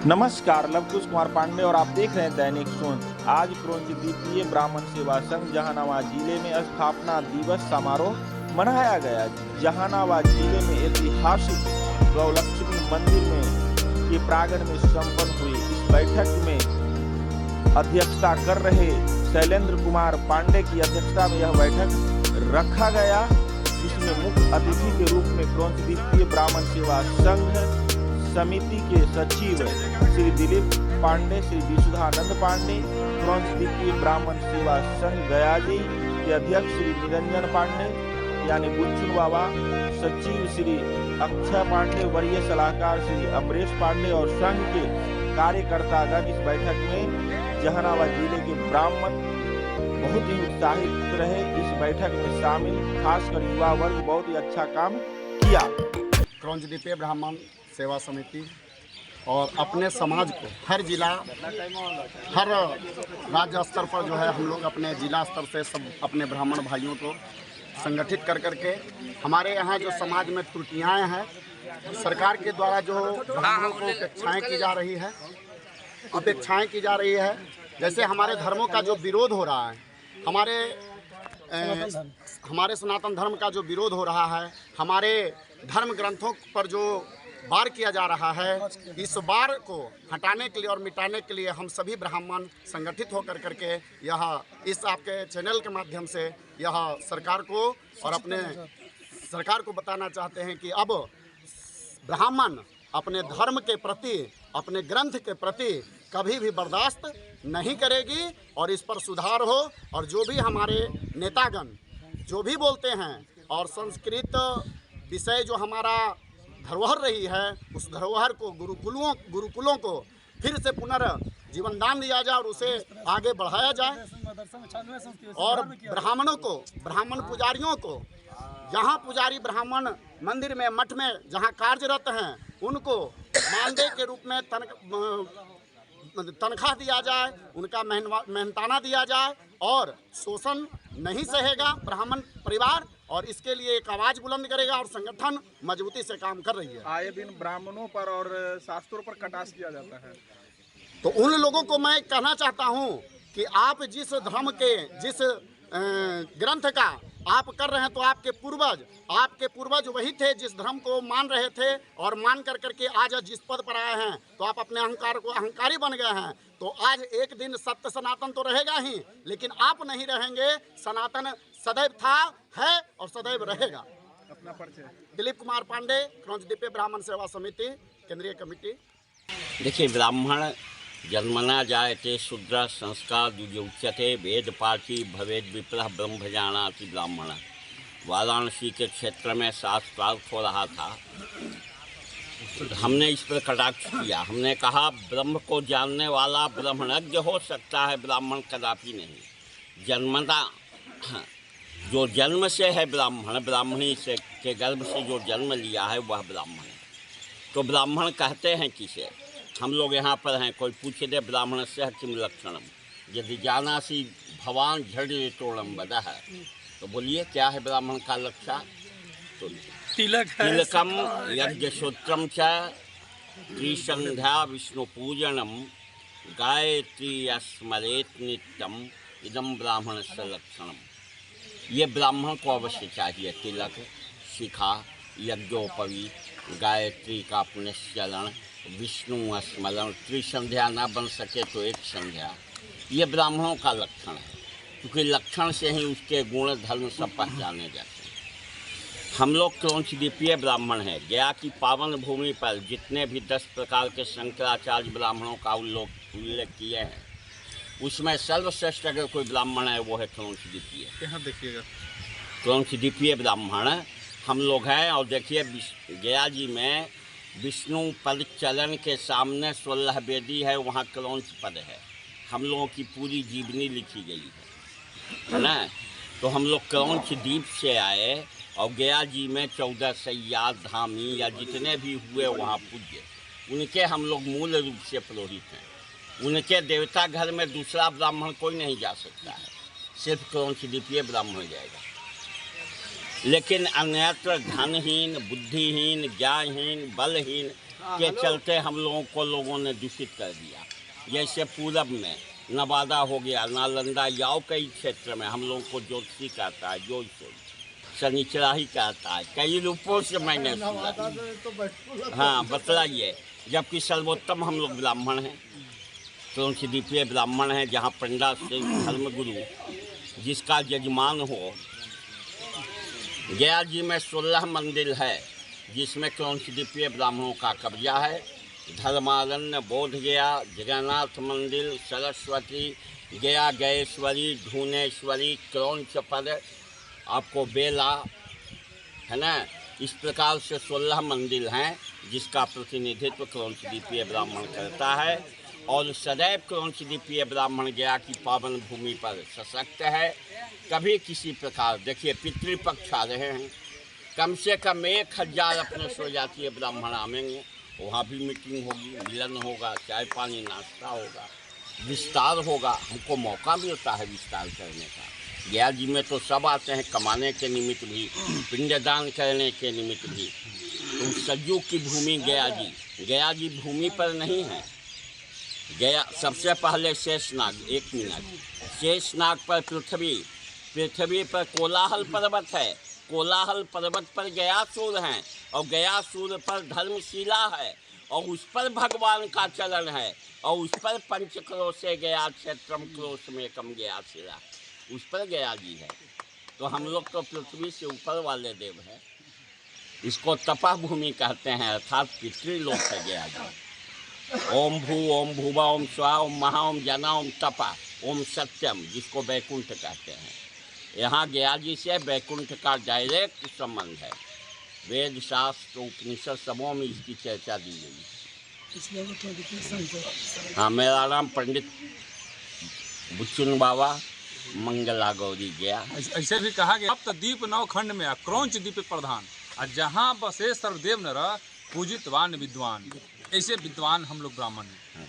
नमस्कार, लवकुश कुमार पांडे और आप देख रहे हैं दैनिक सोन। आज क्रौंच द्वितीय ब्राह्मण सेवा संघ जहानाबाद जिले में स्थापना दिवस समारोह मनाया गया। जहानाबाद जिले में ऐतिहासिक गौलक्ष्मी मंदिर में के प्रांगण में संपन्न हुई इस बैठक में अध्यक्षता कर रहे शैलेंद्र कुमार पांडे की अध्यक्षता में यह बैठक रखा गया, जिसमें मुख्य अतिथि के रूप में क्रौंच द्वितीय ब्राह्मण सेवा संघ समिति के सचिव श्री दिलीप पांडे, श्री विशुद्धानंद पांडे, क्रौंच द्वितीय ब्राह्मण सेवा संघ गयाजी के अध्यक्ष श्री निरंजन पांडे यानी बुच्चू बाबा, सचिव श्री अक्षय पांडे, वरीय सलाहकार श्री अमरेश पांडे और संघ के कार्यकर्तागण इस बैठक में जहानाबाद जिले के ब्राह्मण बहुत ही उत्साहित रहे। इस बैठक में शामिल खासकर युवा वर्ग बहुत ही अच्छा काम किया। क्रौंच द्वितीय ब्राह्मण सेवा समिति और अपने समाज को हर जिला, हर राज्य स्तर पर जो है हम लोग अपने जिला स्तर से सब अपने ब्राह्मण भाइयों को संगठित कर करके हमारे यहाँ जो समाज में त्रुटियाँ हैं, सरकार के द्वारा जो ब्राह्मणों को अपेक्षाएं की जा रही है, जैसे हमारे धर्मों का जो विरोध हो रहा है, हमारे सनातन धर्म का जो विरोध हो रहा है, हमारे धर्म ग्रंथों पर जो वार किया जा रहा है, इस वार को हटाने के लिए और मिटाने के लिए हम सभी ब्राह्मण संगठित होकर करके यह इस आपके चैनल के माध्यम से यह सरकार को और अपने सरकार को बताना चाहते हैं कि अब ब्राह्मण अपने धर्म के प्रति, अपने ग्रंथ के प्रति कभी भी बर्दाश्त नहीं करेगी और इस पर सुधार हो। और जो भी हमारे नेतागण जो भी बोलते हैं और संस्कृत विषय जो हमारा धरोहर रही है, उस धरोहर को गुरुकुलों को फिर से पुनर्जीवन दान दिया जाए और उसे आगे बढ़ाया जाए। और ब्राह्मणों को, ब्राह्मण पुजारियों को, जहाँ पुजारी ब्राह्मण मंदिर में, मठ में जहाँ कार्यरत हैं, उनको मानदेय के रूप में तनख्वाह दिया जाए, उनका मेहनताना दिया जाए और शोषण नहीं सहेगा ब्राह्मण परिवार, और इसके लिए एक आवाज़ बुलंद करेगा और संगठन मजबूती से काम कर रही है। आए दिन ब्राह्मणों पर और शास्त्रों पर कटाक्ष किया जाता है, तो उन लोगों को मैं कहना चाहता हूं कि आप जिस धर्म के, जिस ग्रंथ का आप कर रहे हैं, तो आपके पूर्वज वही थे जिस धर्म को मान रहे थे और मान कर करके आज जिस पद पर आए हैं, तो आप अपने अहंकार को अहंकारी बन गए हैं। तो आज एक दिन सत्य सनातन तो रहेगा ही, लेकिन आप नहीं रहेंगे। सनातन सदैव था, है और सदैव रहेगा। अपना परिचय। दिलीप कुमार पांडे, क्रौंच द्वितीय ब्राह्मण सेवा समिति, केंद्रीय कमेटी। देखिए, ब्राह्मण जन्मना जायते शूद्र संस्कार द्विजोच्यते वेद पाठी भवेद विप्रः ब्रह्म जानाति ब्राह्मण। वाराणसी के क्षेत्र में शास्त्रार्थ हो रहा था, हमने इस पर कटाक्ष किया। हमने कहा ब्रह्म को जानने वाला ब्रह्मज्ञ हो सकता है, ब्राह्मण कदापि नहीं। जन्मना जो जन्म से है ब्राह्मण, ब्राह्मणी से के गर्भ से जो जन्म लिया है वह ब्राह्मण है। तो ब्राह्मण कहते हैं किसे? हम लोग यहाँ पर हैं, कोई पूछे दे ब्राह्मण से किम लक्षणम, यदि जानासी भवान झड़ितोड़म वदः, तो बोलिए क्या है ब्राह्मण का लक्षण? तो तिलकम यज्ञसूत्रम च त्रिसंध्या विष्णु पूजनम गायत्री स्मरेत नित्यम इदम ब्राह्मण से लक्षणम। ये ब्राह्मण को अवश्य चाहिए। तिलक, शिखा, यज्ञोपवीत, गायत्री का पुनश्चरण, विष्णु स्मरण, त्रिसंध्या ना बन सके तो एक संध्या, ये ब्राह्मणों का लक्षण है, क्योंकि लक्षण से ही उसके गुण धर्म सब पहचाने जाते हैं। हम लोग क्रौंच द्वितीय ब्राह्मण हैं। गया की पावन भूमि पर जितने भी 10 प्रकार के शंकराचार्य ब्राह्मणों का उल्लेख किए हैं, उसमें सर्वश्रेष्ठ अगर कोई ब्राह्मण है वो है क्रौंच द्वितीय। यहाँ देखिएगा, क्रौंच द्वितीय ब्राह्मण हम लोग हैं। और देखिए, गया जी में विष्णु पद चरण के सामने 16 वेदी है, वहाँ क्रौंच पद है। हम लोगों की पूरी जीवनी लिखी गई है ना। तो हम लोग क्रौंच द्वीप से आए और गया जी में 14 सैया धामी या जितने भी हुए वहाँ पूज्य, उनके हम लोग मूल रूप से पुरोहित हैं। उनके देवता घर में दूसरा ब्राह्मण कोई नहीं जा सकता है, सिर्फ क्रौंच द्वितीय ब्राह्मण जाएगा। लेकिन अन्यत्र धनहीन, बुद्धिहीन, ज्ञानहीन, बलहीन के चलते हम लोगों ने दूषित कर दिया। जैसे पूरब में नवादा हो गया, नालंदा, याव कई क्षेत्र में हम लोगों को ज्योतिषी कहता है, ज्योतिष शनिचरा ही कहता है, कई रूपों से मैंने सुना। हाँ, बतलाइए। जबकि सर्वोत्तम हम लोग ब्राह्मण हैं, क्रौंच द्वीपीय ब्राह्मण हैं, जहाँ पंडा सिंह धर्मगुरु जिसका यजमान हो। गया जी में 16 मंदिर है जिसमें क्रौंच द्वीपीय ब्राह्मणों का कब्जा है। धर्मारण्य, बोध गया, जगन्नाथ मंदिर, सरस्वती, गया गयेश्वरी, धूनेश्वरी, क्रौंच पद, आपको बेला, है ना। इस प्रकार से 16 मंदिर हैं जिसका प्रतिनिधित्व क्रौंच द्वीपीय ब्राह्मण करता है। और सदैव क्रौंच द्वीपीय ब्राह्मण गया की पावन भूमि पर सशक्त है। कभी किसी प्रकार, देखिए पितृपक्ष आ रहे हैं, कम से कम 1000 अपने स्वजातीय ब्राह्मण आवेंगे, वहाँ भी मीटिंग होगी, मिलन होगा, चाय पानी नाश्ता होगा, विस्तार होगा। हमको मौका मिलता है विस्तार करने का। गया जी में तो सब आते हैं, कमाने के निमित्त भी, पिंडदान करने के निमित्त भी। तो सज्जू की भूमि गया जी भूमि पर नहीं है। गया सबसे पहले शेषनाग, 1 मिनट, शेषनाग पर पृथ्वी पर कोलाहल पर्वत है। कोलाहल पर्वत पर गयासुर हैं और गयासुर पर धर्मशिला है और उस पर भगवान का चलन है और उस पर पंचक्रोशे गया क्षेत्रम क्रोश में कम गयाशिला, उस पर गया जी है। तो हम लोग तो पृथ्वी से ऊपर वाले देव हैं। इसको तपा भूमि कहते हैं, अर्थात पितृलोक है गया जी। ओम भू, ओम भूवा, ओम स्वा, ओम महा, ओम जना, ओम तपा, ओम सत्यम, जिसको वैकुंठ कहते हैं। यहाँ गया जी से वैकुंठ का डायरेक्ट संबंध है। वेद, शास्त्र, उपनिषद सबों में इसकी चर्चा दी गई। हाँ, मेरा नाम पंडित बुच्चन बाबा मंगला गौरी गया। ऐसे भी कहा गया, अब तो द्वीप 9 खंड में क्रौंच द्वीप प्रधान, और जहाँ बसे सर्वदेव नर पूजितवान विद्वान। ऐसे विद्वान हम लोग ब्राह्मण हैं।